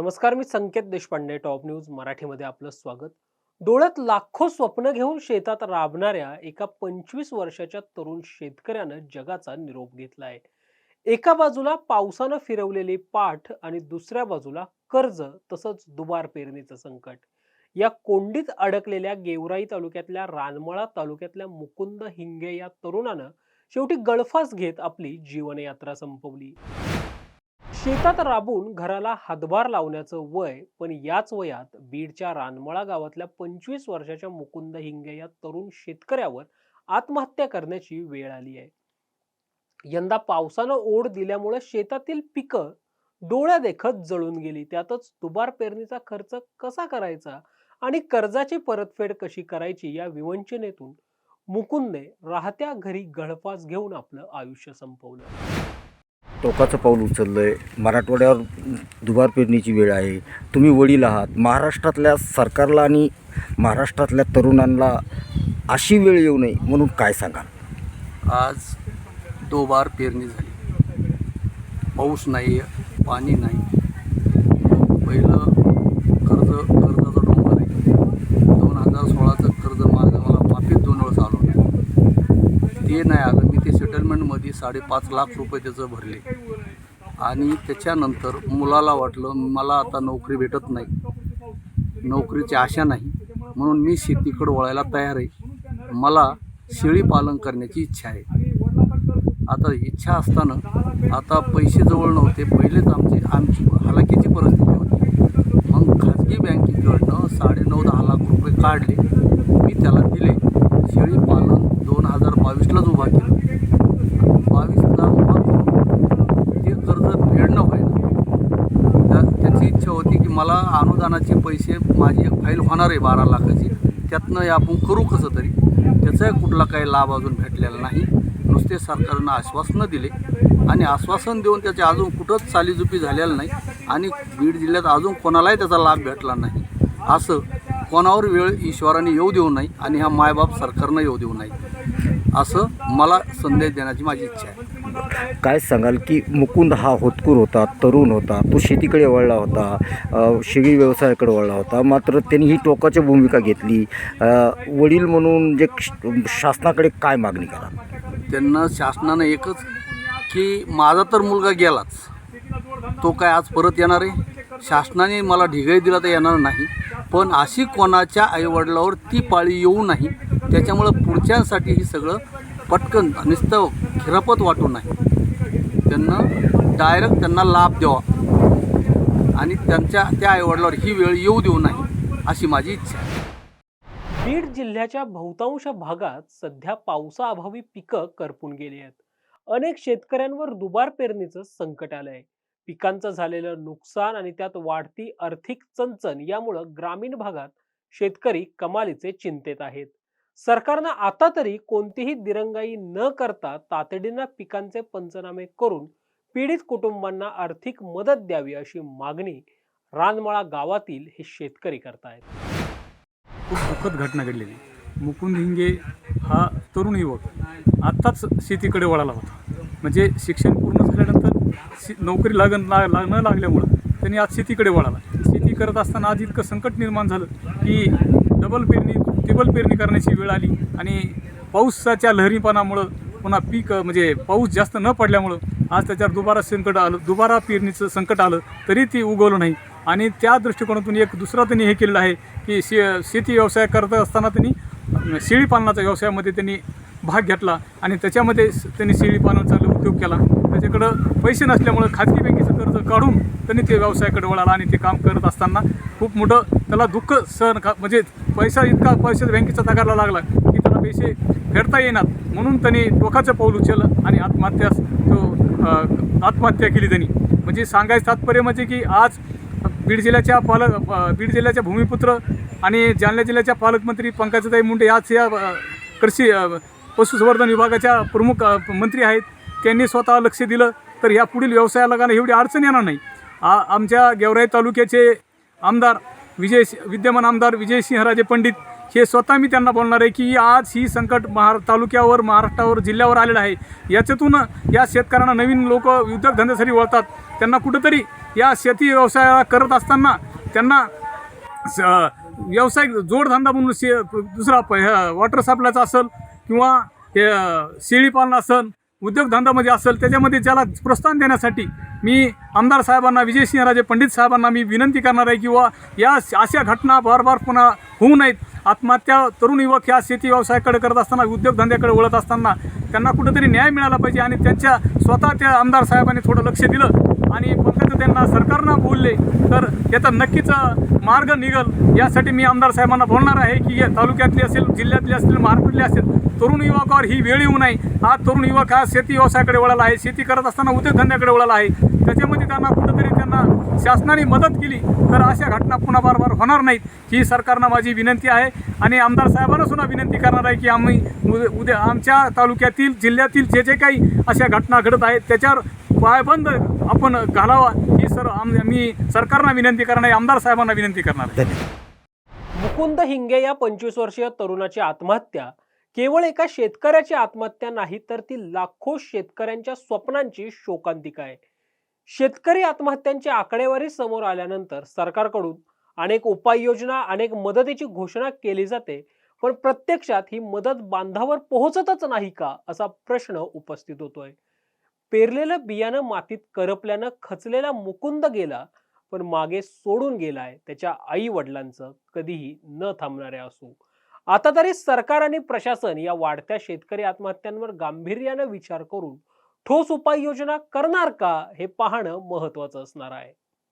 नमस्कार, मी संकेत Deshpande. Top news मराठीमध्ये आपलं स्वागत. डोळ्यात लाखो स्वप्न घेऊन शेतात राबणाऱ्या एका 25 वर्षाच्या तरुण शेतकऱ्यानं जगाचा निरोप घेतलाय. एका बाजूला पावसानं फिरवलेली पाठ आणि दुसऱ्या बाजूला कर्ज तसंच दुबार पेरणीचं संकट. या कोंडीत अडकलेल्या गेवराई तालुक्यातल्या रानमळा तालुक्यातल्या मुकुंद हिंगे या तरुणानं शेवटी गळफास घेत आपली जीवनयात्रा संपवली. शेतात राबून घराला हातभार लावण्याचं वय, पण याच वयात बीडच्या रानमळा गावातल्या 25 वर्षाच्या मुकुंद हिंगे या तरुण शेतकऱ्यावर आत्महत्या करण्याची वेळ आली आहे. यंदा पावसानं ओढ दिल्यामुळे शेतातील पिकं डोळ्यादेखत जळून गेली. त्यातच दुबार पेरणीचा खर्च कसा करायचा आणि कर्जाची परतफेड कशी करायची या विवंचनेतून मुकुंदने राहत्या घरी गळफास घेऊन आपलं आयुष्य संपवलं. टोकाचं पाऊल उचललंय. मराठवाड्यावर दुबार पेरणीची वेळ आहे. तुम्ही वडील आहात. महाराष्ट्रातल्या सरकारला आणि महाराष्ट्रातल्या तरुणांना अशी वेळ येऊ नये म्हणून काय सांगाल? आज दुबार पेरणी झाली. पाऊस नाही, पाणी नाही. पहिलं कर्जाचं डोंगर आहे. 2016चं कर्ज मला माफीत 2 वेळेस आलो नाही. ते नाही आलं. मी ते सेटलमेंटमध्ये 5.5 लाख रुपये त्याचं भरले. आणि त्याच्यानंतर मुलाला वाटलं मला आता नोकरी भेटत नाही, नोकरीची आशा नाही, म्हणून मी शेतीकडे वळायला तयार आहे. मला शेळी पालन करण्याची इच्छा आहे. आता इच्छा असताना आता पैसे जवळ नव्हते. पहिलेच आमची हालाकीची परिस्थिती होती. मग खाजगी बँकेकडनं 9.5-10 लाख रुपये काढले. मी त्याला दिले. शेळी पालन 2022लाच उभा केलं. 22ला उभा करून ते कर्ज फेडणं व्हायला. त्याची इच्छा होती की मला अनुदानाचे पैसे, माझी एक फाईल होणार आहे 12 लाखाची, त्यातनं आपण करू कसं तरी. त्याचा कुठला काही लाभ अजून भेटलेला नाही. नुसते सरकारनं आश्वासनं दिले आणि आश्वासन देऊन त्याचे अजून कुठंच चालीजुपी झालेलं नाही. आणि बीड जिल्ह्यात अजून कोणालाही त्याचा लाभ भेटला नाही. असं कोणावर वेळ ईश्वराने येऊ देऊ नये आणि ह्या मायबाप सरकारनं येऊ देऊ नये, असं मला संदेश देण्याची माझी इच्छा आहे. काय सांगाल की मुकुंद हा होतकूर होता, तरुण होता, तो शेतीकडे वळला होता, शेळी व्यवसायाकडे वळला होता. मात्र त्यांनी ही टोकाची भूमिका घेतली. वडील म्हणून जे शासनाकडे काय मागणी करा? त्यांना शासनानं एकच की माझा तर मुलगा गेलाच, तो काय आज परत येणार आहे? शासनाने मला ढिगाई दिला तर येणार नाही. पण अशी कोणाच्या आईवडिलावर ती पाळी येऊ नाही. त्याच्यामुळं पुढच्यांसाठी ही सगळं पटकन नुसतं खिरापत वाटू नाही. डायरेक्ट त्यांना लाभ द्यावा आणि त्या आईवडिलावर ही वेळ येऊ देऊ नाही, अशी माझी इच्छा आहे. बीड जिल्ह्याच्या बहुतांश भागात सध्या पावसाअभावी पिकं करपून गेली आहेत. अनेक शेतकऱ्यांवर दुबार पेरणीचं संकट आलंय. पिकांचं झालेलं नुकसान आणि त्यात वाढती आर्थिक चणचण यामुळं ग्रामीण भागात शेतकरी कमालीचे चिंतेत आहेत. सरकारनं आता तरी कोणतीही दिरंगाई न करता तातडीनं पिकांचे पंचनामे करून पीडित कुटुंबांना आर्थिक मदत द्यावी अशी मागणी रानमळा गावातील हे शेतकरी करतायत. खूप दुःखद घटना घडलेली. मुकुंद हिंगे हा तरुण युवक आत्ताच शेतीकडे वळाला होता. म्हणजे शिक्षण पूर्ण झाल्यानंतर नोकरी न लागल्यामुळं त्यांनी आज शेतीकडे वळाला. शेती करत असताना आज इतकं संकट निर्माण झालं की डबल पेरणी, ट्रिपल पेरणी करण्याची वेळ आली. आणि पावसाच्या लहरीपणामुळं पुन्हा पीक म्हणजे पाऊस जास्त न पडल्यामुळं आज त्याच्यावर दुबारा पेरणीचं संकट आलं, तरी ती उगवलं नाही. आणि त्या दृष्टिकोनातून एक दुसरा त्यांनी हे केलेलं आहे की शेती व्यवसाय करत असताना त्यांनी शेळी पालनाच्या व्यवसायामध्ये त्यांनी भाग घेतला आणि त्याच्यामध्ये त्यांनी शेळी पालनाचा उद्योग केला. त्याच्याकडं पैसे नसल्यामुळं खाजगी बँकेचं कर्ज काढून त्यांनी ते व्यवसायाकडे वळाला. आणि ते काम करत असताना खूप मोठं त्याला दुःख म्हणजे इतका पैसा बँकेचा तगारला लागला की त्याला पैसे फेडता येणार, म्हणून त्यांनी टोकाचं पाऊल उचललं आणि आत्महत्या केली त्यांनी. म्हणजे सांगायचं तात्पर्य म्हणजे की आज बीड जिल्ह्याच्या भूमिपुत्र आणि जालना जिल्ह्याच्या पालकमंत्री पंकजाताई मुंडे याच या कृषी पशुसंवर्धन विभागाच्या प्रमुख मंत्री आहेत. त्यांनी स्वतः लक्ष दिलं तर या पुढील व्यवसायाला एवढी अडचण येणार नाही. आमच्या गेवराई तालुक्याचे विद्यमान आमदार विजयसिंहराजे पंडित हे स्वतः मी त्यांना बोलणार आहे की आज ही संकट तालुक्यावर, महाराष्ट्रावर, जिल्ह्यावर आलेलं आहे. याच्यातून या शेतकऱ्यांना नवीन लोक उद्योगधंद्यासाठी वळतात. त्यांना कुठंतरी या शेती व्यवसाय करत असताना त्यांना व्यवसाय जोडधंदा म्हणून दुसरा वॉटर सप्लायचा असेल किंवा शेळीपालन असेल, उद्योगधंदामध्ये असेल, त्याच्यामध्ये ज्याला प्रोत्साहन देण्यासाठी मी आमदार साहेबांना, विजयसिंहराजे पंडित साहेबांना मी विनंती करणार आहे किंवा या अशा घटना बार पुन्हा होऊ नयेत. आत्महत्या तरुण युवक ह्या शेती व्यवसायाकडे करत असताना, उद्योगधंद्याकडे वळत असताना त्यांना कुठंतरी न्याय मिळाला पाहिजे. आणि त्यांच्या स्वतः त्या आमदार साहेबांनी थोडं लक्ष दिलं आणि फक्त त्यांना सरकारनं बोलले तर याचा नक्कीच मार्ग निघल. यासाठी मी आमदार साहेबांना बोलणार आहे की या तालुक्यातले असेल, जिल्ह्यातले असतील, महाराष्ट्रातले असेल, तरुण युवकावर ही वेळ येऊ नये. हा तरुण युवक हा शेती व्यवसायाकडे वळाला आहे, शेती करत असताना उद्योगधंद्याकडे वळाला आहे. त्याच्यामध्ये त्यांना कुठंतरी त्यांना शासनाने मदत केली तर अशा घटना पुन्हा बार होणार नाहीत. ही सरकारनं माझी विनंती आहे. आणि आमदार साहेबांना सुद्धा विनंती करणार आहे की आम्ही उद्या आमच्या तालुक्यातील, जिल्ह्यातील जे काही अशा घटना घडत आहेत त्याच्यावर पायबंद आपण घालावा. ही मी सरकारना विनंती करणार आहे, आमदार साहेबांना विनंती करणार आहे. मुकुंद हिंगे या 25 वर्षीय तरुणाची आत्महत्या केवळ एका शेतकऱ्याची आत्महत्या नाही, तर ती लाखो शेतकऱ्यांच्या स्वप्नांची शोकांतिका आहे. शेतकरी आत्महत्यांची आकडेवारी समोर आल्यानंतर सरकारकडून अनेक उपाययोजना, अनेक मदतीची घोषणा केली जाते, पण प्रत्यक्षात ही मदत बांधावर पोहोचतच नाही का, असा प्रश्न उपस्थित होतोय. पेरलेलं बियाणं मातीत करपल्यानं खचलेला मुकुंद गेला, पण मागे सोडून गेलाय त्याच्या आई वडिलांचं कधीही न थांबणारे असू. आता तरी सरकार आणि प्रशासन या वाढत्या शेतकरी आत्महत्यांवर गांभीर्यानं विचार करून ठोस उपाययोजना करणार का, हे पाहणं महत्वाचं असणार आहे.